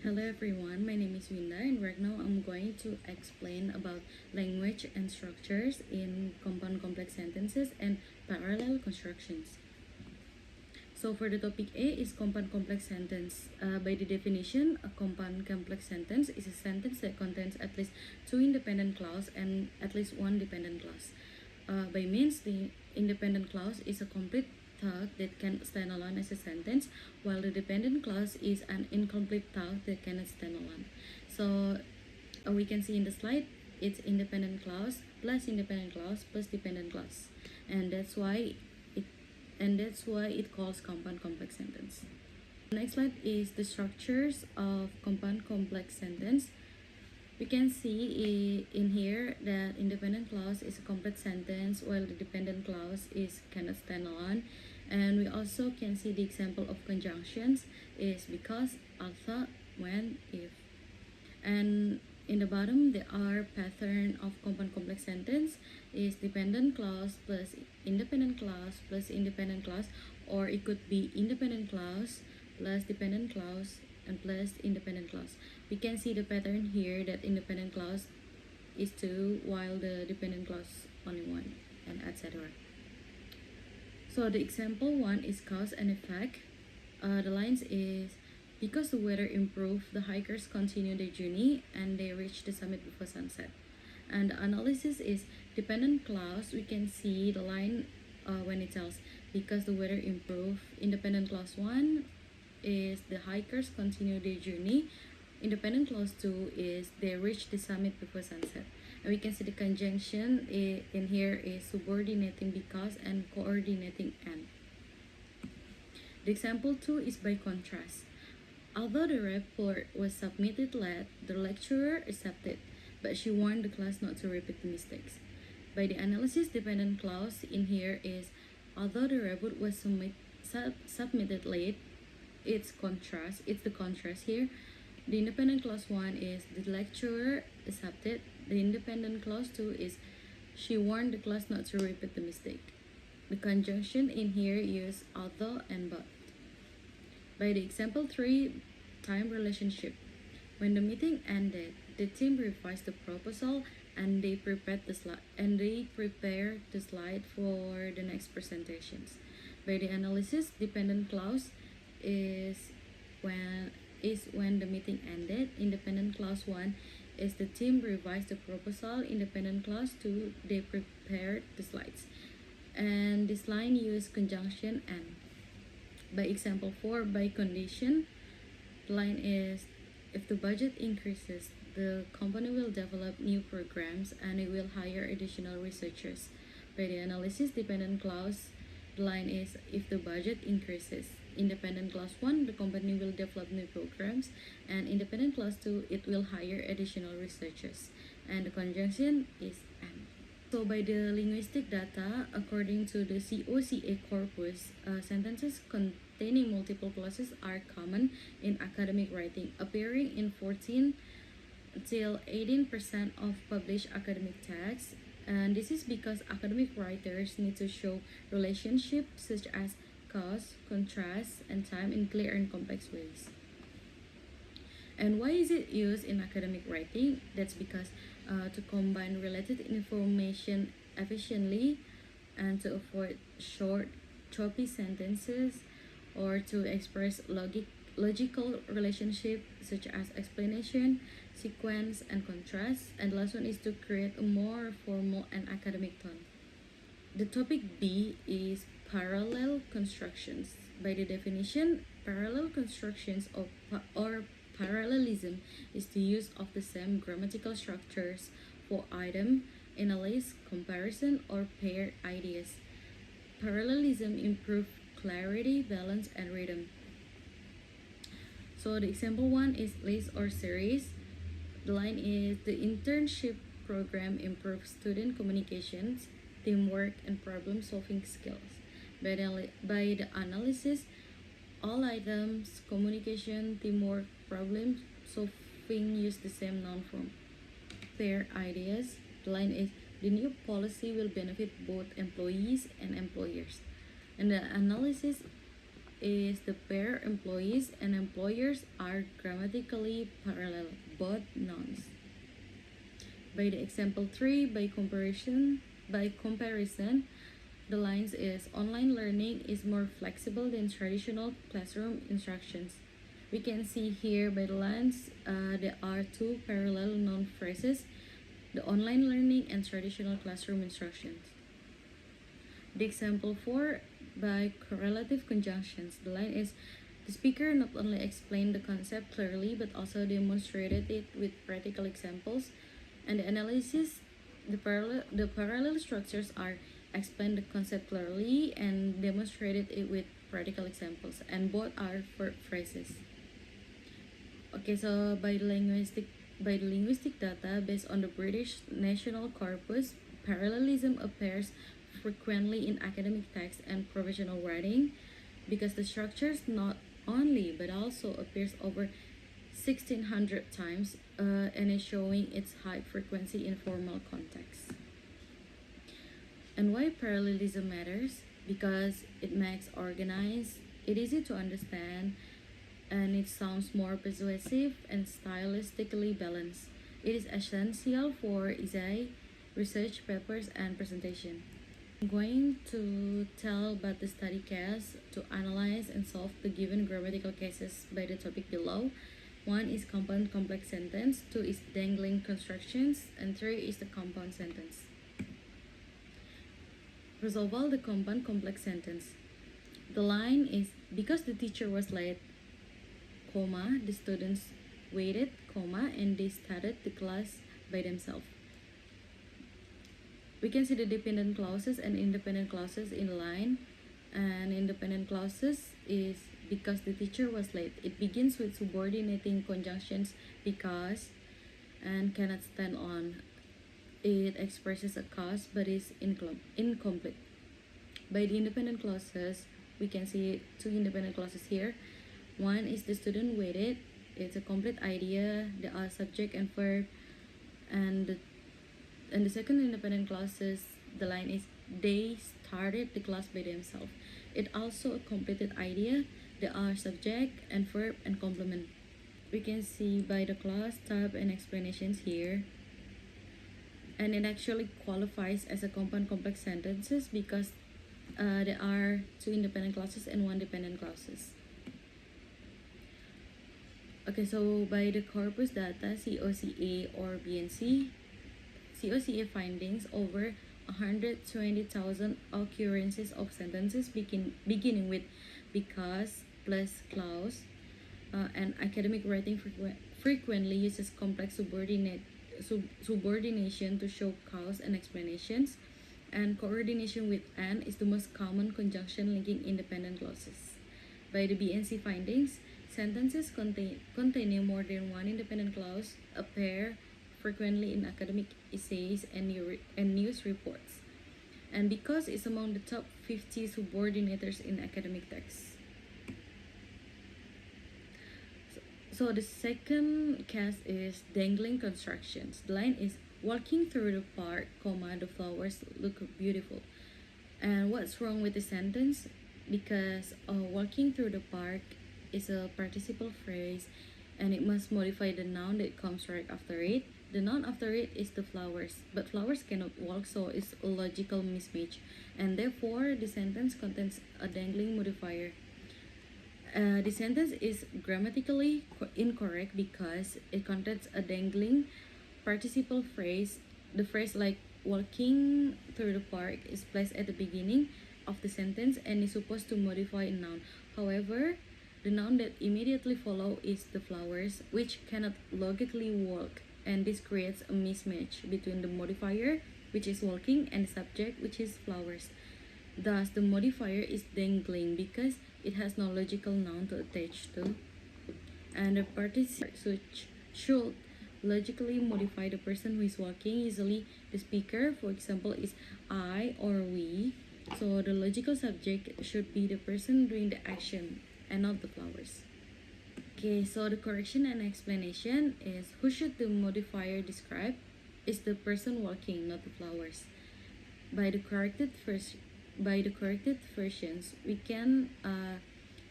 Hello everyone, my name is Winda and right now I'm going to explain about language and structures in compound complex sentences and parallel constructions. So for the topic A is compound complex sentence. By the definition, a compound complex sentence is a sentence that contains at least two independent clauses and at least one dependent clause. By means, the independent clause is a complete thought that can stand alone as a sentence, while the dependent clause is an incomplete thought that cannot stand alone. So we can see in the slide, it's independent clause plus dependent clause, and that's why it calls compound complex sentence. Next slide is the structures of compound complex sentence. We can see in here that independent clause is a complete sentence while the dependent clause is cannot stand alone. And we also can see the example of conjunctions is because, although, when, if. And in the bottom, the R pattern of compound complex sentence is dependent clause plus independent clause, or it could be independent clause plus dependent clause and plus independent clause. We can see the pattern here that independent clause is 2 while the dependent clause only 1, and etc. So the example 1 is cause and effect. The lines is because the weather improved, the hikers continue their journey and they reach the summit before sunset. And the analysis is dependent clause. We can see the line when it tells because the weather improved. Independent clause 1 is the hikers continue their journey. Independent clause 2 is they reach the summit before sunset. And we can see the conjunction in here is subordinating because and coordinating and. The example 2 is by contrast. Although the report was submitted late, the lecturer accepted, but she warned the class not to repeat the mistakes. By the analysis, dependent clause in here is although the report was submitted late, it's the contrast here. The independent clause 1 is the lecturer accepted. The independent clause 2 is she warned the class not to repeat the mistake. The conjunction in here use although and but. By the example 3, time relationship. When the meeting ended, the team revised the proposal and they prepared the slide for the next presentations. By the analysis, dependent clause is when the meeting ended. Independent clause 1 is the team revised the proposal. Independent clause 2, they prepared the slides. And this line use conjunction and. By example 4, by condition, the line is if the budget increases, the company will develop new programs and it will hire additional researchers. By the analysis, dependent clause, the line is if the budget increases. Independent clause 1, the company will develop new programs, and independent clause 2, it will hire additional researchers. And the conjunction is and. So by the linguistic data, according to the COCA corpus, sentences containing multiple clauses are common in academic writing, appearing in 14 till 18% of published academic texts. And this is because academic writers need to show relationships such as cause, contrast, and time in clear and complex ways. And why is it used in academic writing? That's because to combine related information efficiently and to avoid short, choppy sentences, or to express logical relationship such as explanation, sequence, and contrast. And the last one is to create a more formal and academic tone. The topic B is parallel constructions. By the definition, parallel constructions or parallelism is the use of the same grammatical structures for item in a list, comparison, or paired ideas. Parallelism improves clarity, balance, and rhythm. So the example 1 is list or series. The line is the internship program improves student communications, teamwork, and problem-solving skills. By the analysis, all items, communication, teamwork, problem solving use the same noun form. Pair ideas. The line is the new policy will benefit both employees and employers. And the analysis, is the pair employees and employers are grammatically parallel, both nouns. By the example 3, by comparison, the lines is online learning is more flexible than traditional classroom instructions. We can see here by the lines there are two parallel noun phrases, the online learning and traditional classroom instructions. The example 4, by correlative conjunctions, the line is the speaker not only explained the concept clearly but also demonstrated it with practical examples. And the analysis, the parallel structures are explained the concept clearly and demonstrated it with practical examples, and both are verb phrases. Okay, so by the linguistic data based on the British National Corpus, parallelism appears frequently in academic text and professional writing because the structures not only but also appears over 1600 times and is showing its high frequency in formal context. And why parallelism matters? Because it makes organized, it easy to understand, and it sounds more persuasive and stylistically balanced. It is essential for essay, research papers, and presentation. I'm going to tell about the study case to analyze and solve the given grammatical cases by the topic below. 1 is compound complex sentence, 2 is dangling constructions, and 3 is the compound sentence. Resolve all the compound complex sentence. The line is because the teacher was late, comma, the students waited, comma, and they started the class by themselves. We can see the dependent clauses and independent clauses in the line. And independent clauses is because the teacher was late. It begins with subordinating conjunctions because and cannot stand on. It expresses a cause but is incomplete. By the independent clauses, we can see two independent clauses here. One is the student waited. It's a complete idea. There are subject and verb. And the second independent clauses, the line is they started the class by themselves. It also a completed idea. There are subject and verb and complement. We can see by the clause, type, and explanations here. And it actually qualifies as a compound complex sentences because there are two independent clauses and one dependent clauses. Okay, so by the corpus data, COCA or BNC, COCA findings over 120,000 occurrences of sentences beginning with because plus clause, and academic writing frequently uses complex subordination to show cause and explanations, and coordination with and is the most common conjunction linking independent clauses. By the BNC findings, sentences containing more than one independent clause appear frequently in academic essays and news reports, and because it's among the top 50 subordinators in academic texts. So the second case is dangling constructions. The line is walking through the park, comma, the flowers look beautiful. And what's wrong with the sentence? Because walking through the park is a participle phrase and it must modify the noun that comes right after it. The noun after it is the flowers, but flowers cannot walk, so it's a logical mismatch, and therefore the sentence contains a dangling modifier. The sentence is grammatically incorrect because it contains a dangling participle phrase. The phrase like walking through the park is placed at the beginning of the sentence and is supposed to modify a noun. However, the noun that immediately follows is the flowers, which cannot logically walk, and this creates a mismatch between the modifier, which is walking, and the subject, which is flowers. Thus, the modifier is dangling because it has no logical noun to attach to, and the participle should logically modify the person who is walking. Usually, the speaker, for example, is I or we. So the logical subject should be the person doing the action and not the flowers. Okay, so the correction and explanation is who should the modifier describe? Is the person walking, not the flowers. By the corrected versions, we can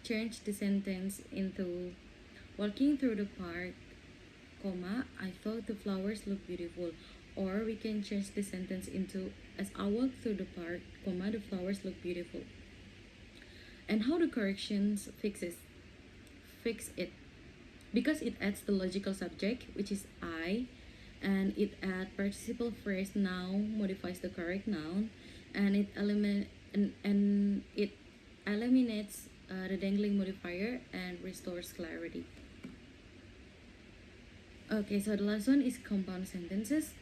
change the sentence into walking through the park, comma, I thought the flowers looked beautiful. Or we can change the sentence into as I walked through the park, comma, the flowers look beautiful. And how the corrections fix it, because it adds the logical subject, which is I, and it adds participle phrase noun modifies the correct noun, and it eliminates the dangling modifier and restores clarity. Okay, so the last one is compound sentences.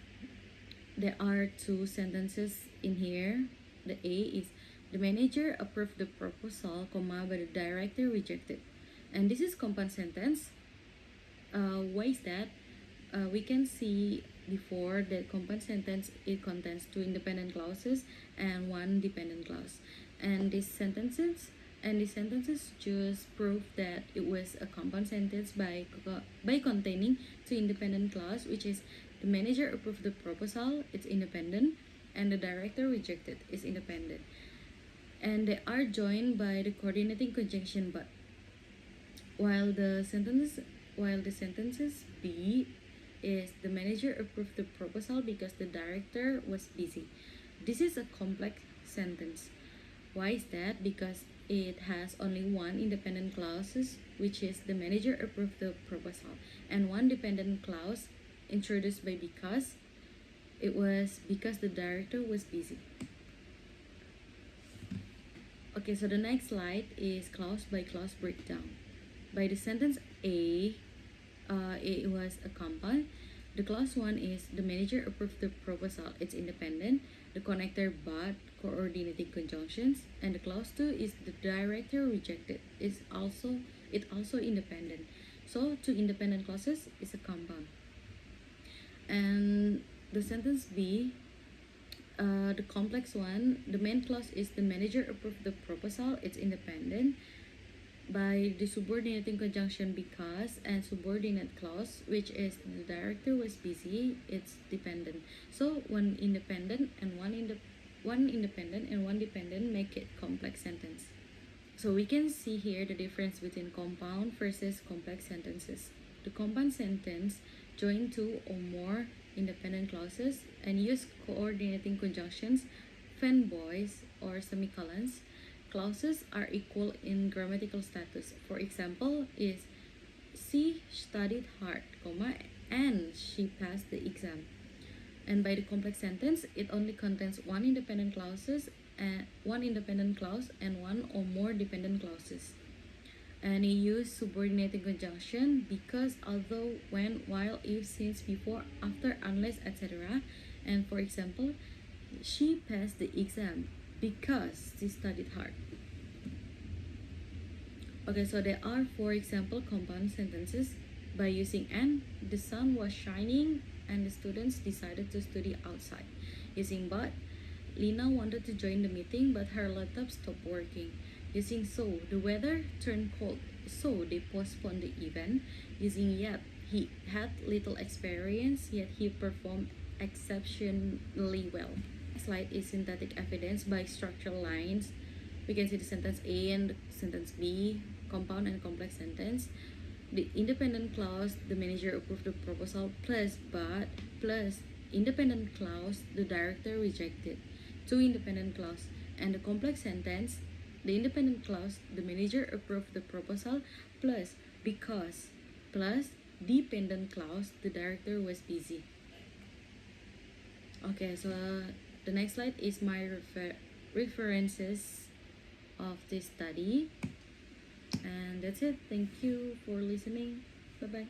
There are two sentences in here. The A is the manager approved the proposal, comma, but the director rejected. And this is compound sentence. Why is that? We can see before that compound sentence, it contains two independent clauses and one dependent clause. And these sentences just prove that it was a compound sentence by containing two independent clause, which is the manager approved the proposal, it's independent, and the director rejected, is independent. And they are joined by the coordinating conjunction but. While the sentences B is the manager approved the proposal because the director was busy. This is a complex sentence. Why is that? Because it has only one independent clause, which is the manager approved the proposal, and one dependent clause introduced by because. It was because the director was busy. Okay, so the next slide is clause by clause breakdown. By the sentence A, it was a compound. The clause 1 is the manager approved the proposal, it's independent. The connector but coordinating conjunctions, and the clause 2 is the director rejected, it also independent. So two independent clauses is a compound. And the sentence B, the complex one, the main clause is the manager approved the proposal, it's independent. By the subordinating conjunction because and subordinate clause, which is the director was busy, it's dependent. So one independent and one dependent make it complex sentence. So we can see here the difference between compound versus complex sentences. The compound sentence join two or more independent clauses and use coordinating conjunctions, fanboys or semicolons. Clauses are equal in grammatical status. For example, is she studied hard, comma, and she passed the exam. And by the complex sentence, it only contains one independent clause and one or more dependent clauses. And it use subordinating conjunction because, although, when, while, if, since, before, after, unless, etc. And for example, she passed the exam because she studied hard. Okay, so there are 4 example compound sentences. By using and, the sun was shining and the students decided to study outside. Using but, Lina wanted to join the meeting but her laptop stopped working. Using so, the weather turned cold, so they postponed the event. Using yet, he had little experience yet he performed exceptionally well. Slide is synthetic evidence by structural lines. We can see the sentence A and the sentence B, compound and complex sentence. The independent clause, the manager approved the proposal, plus but, plus independent clause, the director rejected. Two independent clause. And the complex sentence, the independent clause, the manager approved the proposal, plus because, plus dependent clause, the director was busy. Okay, so the next slide is my references of this study. And that's it. Thank you for listening. Bye bye.